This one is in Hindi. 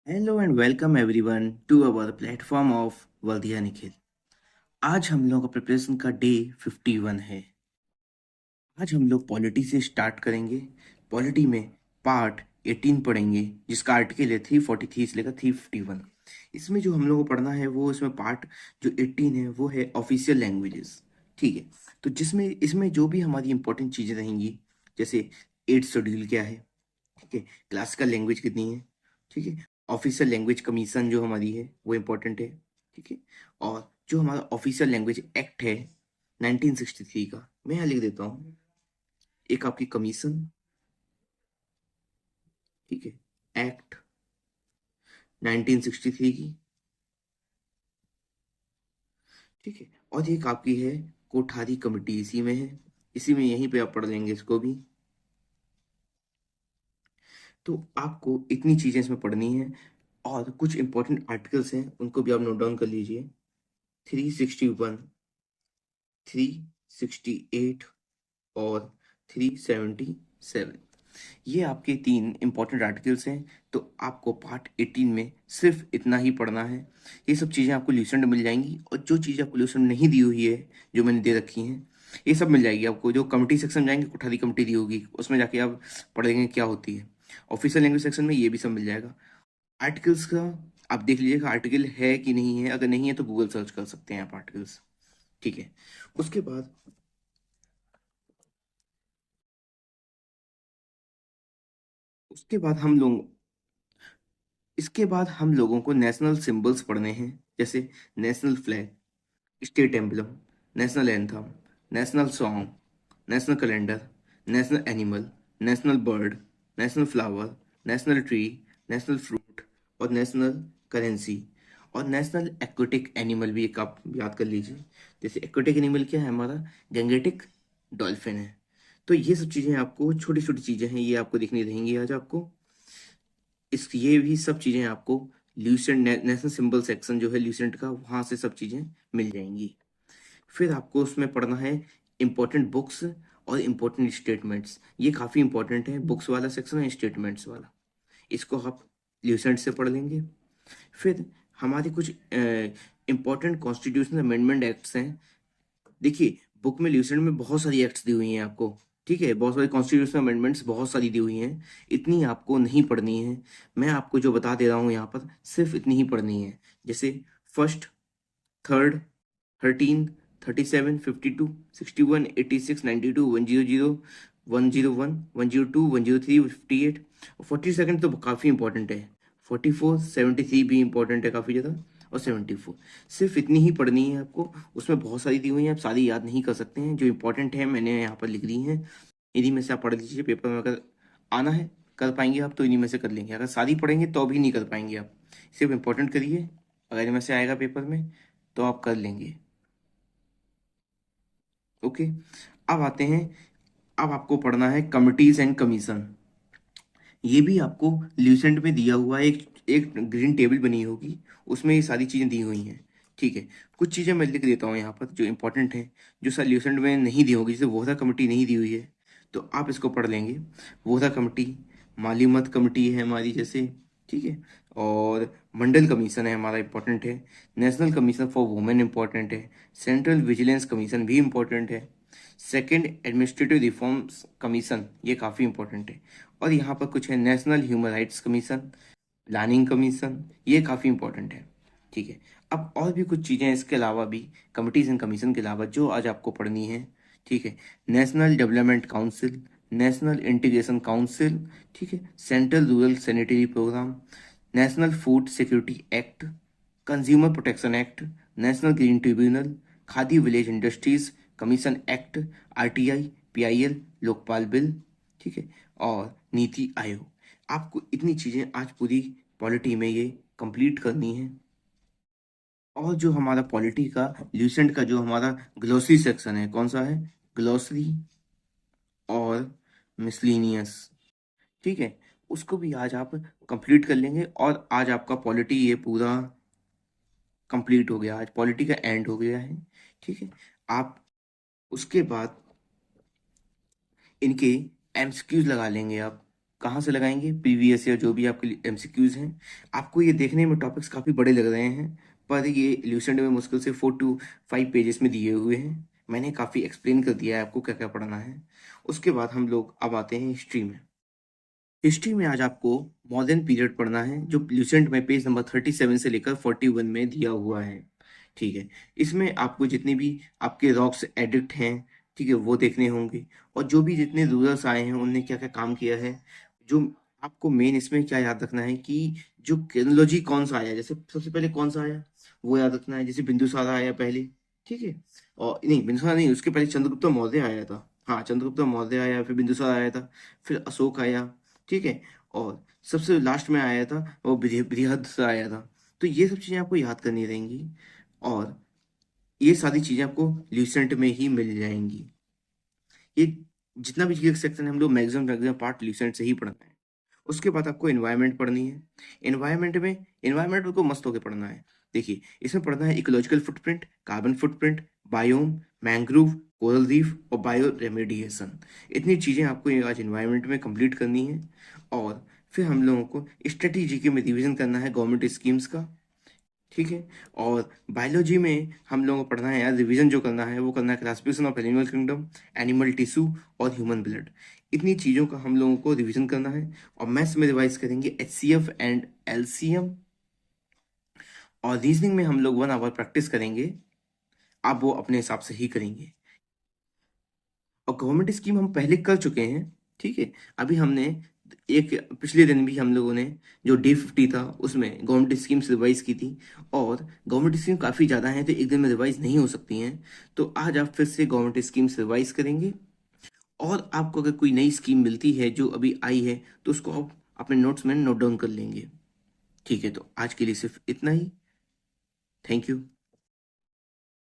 Hello and welcome everyone to our platform of वर्दिया निखिल। आज हम लोगों का प्रिपरेशन का डे 51 है। आज हम लोग पॉलिटी से स्टार्ट करेंगे। पॉलिटी में पार्ट 18 पढ़ेंगे, जिसका आर्टिकल है 343 से लेकर 351। इसमें जो हम लोगों को पढ़ना है वो इसमें पार्ट जो 18 है वो है ऑफिशियल लैंग्वेजेस। ठीक है, तो जिसमें इसमें जो भी हमारी इंपॉर्टेंट चीज़ें रहेंगी, जैसे 8 शेड्यूल क्या है, ठीक है, क्लासिकल लैंग्वेज कितनी है, ठीक है, ऑफिशियल लैंग्वेज कमीशन जो हमारी है वो इम्पोर्टेंट है, ठीक है, और जो हमारा ऑफिशियल लैंग्वेज एक्ट है 1963 का, मैं यहाँ लिख देता हूँ। एक आपकी कमीशन, ठीक है, एक्ट 1963 की, ठीक है, और एक आपकी है कोठारी कमेटी, इसी में है, इसी में यहीं पे आप पढ़ लेंगे इसको भी। तो आपको इतनी चीजें इसमें पढ़नी है, और कुछ इंपॉर्टेंट आर्टिकल्स हैं उनको भी आप नोट डाउन कर लीजिए। 361, 368 और 377, ये आपके तीन इंपॉर्टेंट आर्टिकल्स हैं। तो आपको पार्ट 18 में सिर्फ इतना ही पढ़ना है। ये सब चीज़ें आपको ल्यूसेंट में मिल जाएंगी, और जो चीज़ें आपको ल्यूसेंट में नहीं दी हुई है, जो मैंने दे रखी हैं, ये सब मिल जाएगी आपको। जो कमिटी सेक्शन जाएंगे, कोठारी कमिटी दी होगी, उसमें जाके आप पढ़ेंगे क्या होती है। ऑफिशियल लैंग्वेज सेक्शन में ये भी सब मिल जाएगा। आर्टिकल्स का आप देख लीजिएगा, आर्टिकल है कि नहीं है। अगर नहीं है तो गूगल सर्च कर सकते हैं आप आर्टिकल्स, ठीक है। उसके बाद उसके बाद हम लोग इसके बाद हम लोगों को नेशनल सिंबल्स पढ़ने हैं, जैसे national flag, state emblem, national anthem, national song, national calendar, national animal, national bird, national flower, national tree, national fruit, और नेशनल करेंसी। और नेशनल एक्वेटिक एनिमल भी एक आप याद कर लीजिए। जैसे एक्वेटिक एनिमल क्या है हमारा, गैंगेटिक डॉल्फिन है। तो ये सब चीज़ें आपको, छोटी छोटी चीज़ें हैं, ये आपको दिखनी रहेंगी आज आपको। ये भी सब चीज़ें आपको ल्यूसेंट नेशनल सिंबल सेक्शन जो है ल्यूसेंट का, वहाँ से सब चीज़ें मिल जाएंगी। फिर आपको उसमें पढ़ना है इंपॉर्टेंट बुक्स और इम्पोर्टेंट स्टेटमेंट्स। ये काफ़ी इंपॉर्टेंट है, बुक्स वाला सेक्शन है, स्टेटमेंट्स वाला, इसको आप ल्यूसेंट से पढ़ लेंगे। फिर हमारी कुछ इंपॉर्टेंट कॉन्स्टिट्यूशनल अमेंडमेंट एक्ट्स हैं। देखिए, बुक में ल्यूसेंट में बहुत सारी एक्ट्स दी हुई हैं आपको, ठीक है, बहुत सारी कॉन्स्टिट्यूशनल अमेंडमेंट्स बहुत सारी दी हुई हैं। इतनी आपको नहीं पढ़नी है। मैं आपको जो बता दे रहा हूँ यहाँ पर, सिर्फ इतनी ही पढ़नी है। जैसे फर्स्ट, थर्ड, 13, 37, 52, 61, 86, 92, 100, 101, 102, 103, 58 और 42 तो काफ़ी इंपॉर्टेंट है। 44, 73 भी इंपॉर्टेंट है काफ़ी ज़्यादा, और 74। सिर्फ इतनी ही पढ़नी है आपको। उसमें बहुत सारी दी हुई हैं, आप सारी याद नहीं कर सकते हैं। जो इंपॉर्टेंट है मैंने यहाँ पर लिख दी हैं, इन्हीं में से आप पढ़ लीजिए। पेपर में अगर आना है, कर पाएंगे आप तो इन्हीं में से कर लेंगे। अगर सारी पढ़ेंगे तो भी नहीं कर पाएंगे आप। सिर्फ इंपॉर्टेंट करिए, अगर इनमें से आएगा पेपर में तो आप कर लेंगे। ओके, अब आते हैं। अब आपको पढ़ना है कमिटीज एंड कमीशन। ये भी आपको ल्यूसेंट में दिया हुआ है, एक एक ग्रीन टेबल बनी होगी, उसमें ये सारी चीज़ें दी हुई हैं, ठीक है। कुछ चीज़ें मैं लिख देता हूँ यहाँ पर जो इंपॉर्टेंट है, जो सर ल्यूसेंट में नहीं दी होगी, जैसे वोहरा कमेटी नहीं दी हुई है, तो आप इसको पढ़ लेंगे। वोहरा कमेटी, माली मत कमेटी है हमारी जैसे, ठीक है, और मंडल कमीशन है हमारा, इंपॉर्टेंट है। National commission for women important है। सेंट्रल विजिलेंस कमीशन भी इंपॉर्टेंट है। सेकेंड एडमिनिस्ट्रेटिव रिफॉर्म्स कमीशन, ये काफ़ी इंपॉर्टेंट है। और यहाँ पर कुछ है national human rights commission, planning commission, ये काफ़ी इंपॉर्टेंट है, ठीक है। अब और भी कुछ चीज़ें इसके अलावा भी, कमिटीज एंड कमीशन के अलावा जो आज आपको पढ़नी है, ठीक है। National Development Council, National Integration Council, ठीक है, Central Rural Sanitary Programme, National Food Security Act, Consumer Protection Act, National Green Tribunal, Khadi Village Industries Commission Act, RTI, PIL, Lokpal Bill, ठीक है, और नीति आयोग। आपको इतनी चीज़ें आज पूरी पॉलिटी में ये कंप्लीट करनी है। और जो हमारा पॉलिटी का ल्यूसेंट का जो हमारा ग्लोसरी सेक्शन है, कौन सा है, ग्लोसरी और मिसलिनियस, ठीक है, उसको भी आज आप कंप्लीट कर लेंगे। और आज आपका पॉलिटी ये पूरा कंप्लीट हो गया, आज पॉलिटी का एंड हो गया है, ठीक है। आप उसके बाद इनके एमसीक्यूज लगा लेंगे आप, कहाँ से लगाएंगे? प्रीवियस ईयर जो भी आपके एमसीक्यूज हैं। आपको ये देखने में टॉपिक्स काफ़ी बड़े लग रहे हैं, पर ये ल्यूसेंट में मुश्किल से 4 to 5 पेजेस में दिए हुए हैं। मैंने काफ़ी एक्सप्लेन कर दिया है आपको क्या क्या पढ़ना है। उसके बाद हम लोग अब आते हैं हिस्ट्री में। हिस्ट्री में आज आपको मॉडर्न पीरियड पढ़ना है, जो ल्यूसेंट में पेज नंबर 37 से लेकर 41 में दिया हुआ है। ठीक है। इसमें आपको जितने भी आपके रॉक्स एडिक्ट हैं, ठीक है, वो देखने होंगे, और जो भी जितने रूलर्स आए हैं उनने क्या क्या काम किया है। जो आपको मेन इसमें क्या याद रखना है कि जो क्रोनोलॉजी कौन सा आया, जैसे सबसे पहले कौन सा आया वो याद रखना है। जैसे बिंदुसार आया पहले, ठीक है, और नहीं बिंदुसार नहीं, उसके पहले चंद्रगुप्त मौर्य आया था। हाँ, चंद्रगुप्त मौर्य आया, फिर बिंदुसार आया था, फिर अशोक आया, ठीक है, और सबसे लास्ट में आया था वो बृहद आया था। तो ये सब चीज़ें आपको याद करनी रहेंगी, और ये सारी चीज़ें आपको ल्यूसेंट में ही मिल जाएंगी। ये जितना भी जीके सेक्शन है हम लोग मैक्सिमम मैक्सिमम पार्ट ल्यूसेंट से ही पढ़ना है। उसके बाद आपको एनवायरनमेंट पढ़नी है। एनवायरनमेंट को मस्त होकर पढ़ना है। देखिए, इसमें पढ़ना है ecological footprint, carbon footprint, biome, mangrove, coral reef और बायो रेमेडिएशन। इतनी चीज़ें आपको ये आज एनवायरनमेंट में कंप्लीट करनी है। और फिर हम लोगों को स्ट्रेटेजी के में रिवीजन करना है गवर्नमेंट स्कीम्स का, ठीक है। और बायोलॉजी में हम लोगों को पढ़ना है यार, रिवीजन जो करना है वो करना है classification of animal kingdom, animal tissue और ह्यूमन ब्लड। इतनी चीज़ों का हम लोगों को रिवीजन करना है। और मैथ्स में रिवाइज करेंगे एचसीएफ एंड एलसीएम। और रीजनिंग में हम लोग 1 आवर प्रैक्टिस करेंगे, आप वो अपने हिसाब से ही करेंगे। और गवर्नमेंट स्कीम हम पहले कर चुके हैं, ठीक है। अभी हमने एक पिछले दिन भी हम लोगों ने जो D50 था उसमें गवर्नमेंट स्कीम्स रिवाइज की थी। और गवर्नमेंट स्कीम काफ़ी ज़्यादा हैं तो एक दिन में रिवाइज नहीं हो सकती हैं। तो आज आप फिर से गवर्नमेंट स्कीम्स रिवाइज करेंगे। और आपको अगर कोई नई स्कीम मिलती है जो अभी आई है तो उसको आप अपने नोट्स में नोट डाउन कर लेंगे। ठीक है, तो आज के लिए सिर्फ इतना ही। Thank you.